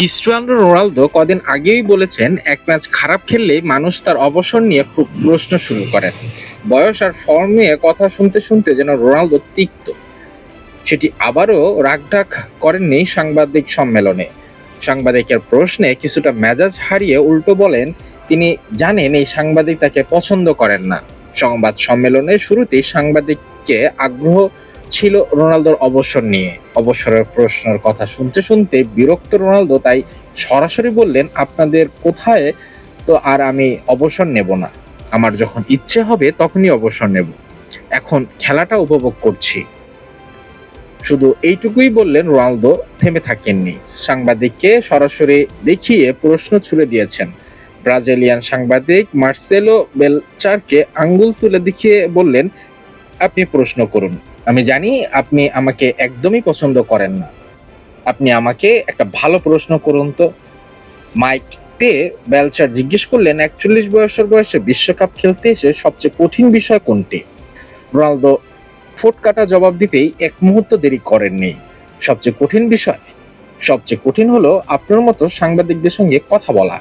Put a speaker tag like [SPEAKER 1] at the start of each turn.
[SPEAKER 1] Cristiano Ronaldo কদিন আগেই বলেছেন, এক ম্যাচ খারাপ খেললেই মানুষ তার অবসর নিয়ে প্রশ্ন শুরু করেন। বয়স আর ফর্ম নিয়ে কথা শুনতে শুনতে যেন রোনালদো তিক্ত। সেটি আবারও রাগঢাক করেননি সাংবাদিক সম্মেলনে। সাংবাদিকের প্রশ্নে কিছুটা মেজাজ হারিয়ে উল্টো বলেন, তিনি জানেন এই সাংবাদিক তাকে পছন্দ করেন না। সংবাদ সম্মেলনের শুরুতেই সাংবাদিককে আগ্রহ ছিল রোনালদোর অবসর নিয়ে। অবসরের প্রশ্নের কথা শুনতে শুনতে বিরক্ত রোনালদো তাই সরাসরি বললেন, আপনাদের কোথায় তো আর আমি অবসর নেব না। আমার যখন ইচ্ছে হবে তখনই অবসর নেব। এখন খেলাটা উপভোগ করছি। শুধু এইটুকুই বললেন রোনালদো, থেমে থাকেননি। সাংবাদিককে সরাসরি দেখিয়ে প্রশ্ন ছুড়ে দিয়েছেন। ব্রাজিলিয়ান সাংবাদিক মার্সেলো বেলচারকে আঙ্গুল তুলে দেখিয়ে বললেন, আপনি প্রশ্ন করুন। আমি জানি আপনি আমাকে একদমই পছন্দ করেন না। আপনি আমাকে একটা ভালো প্রশ্ন করুন তো। মাইক পেয়ে বেলচার জিজ্ঞেস করলেন, ৪১ বছর বয়সে বিশ্বকাপ খেলতে এসে সবচেয়ে কঠিন বিষয় কোনটি? রোনালদো ঠোঁট কাটা জবাব দিতেই এক মুহূর্ত দেরি করেননি। সবচেয়ে কঠিন বিষয়? সবচেয়ে কঠিন হলো আপনার মতো সাংবাদিকদের সঙ্গে কথা বলা।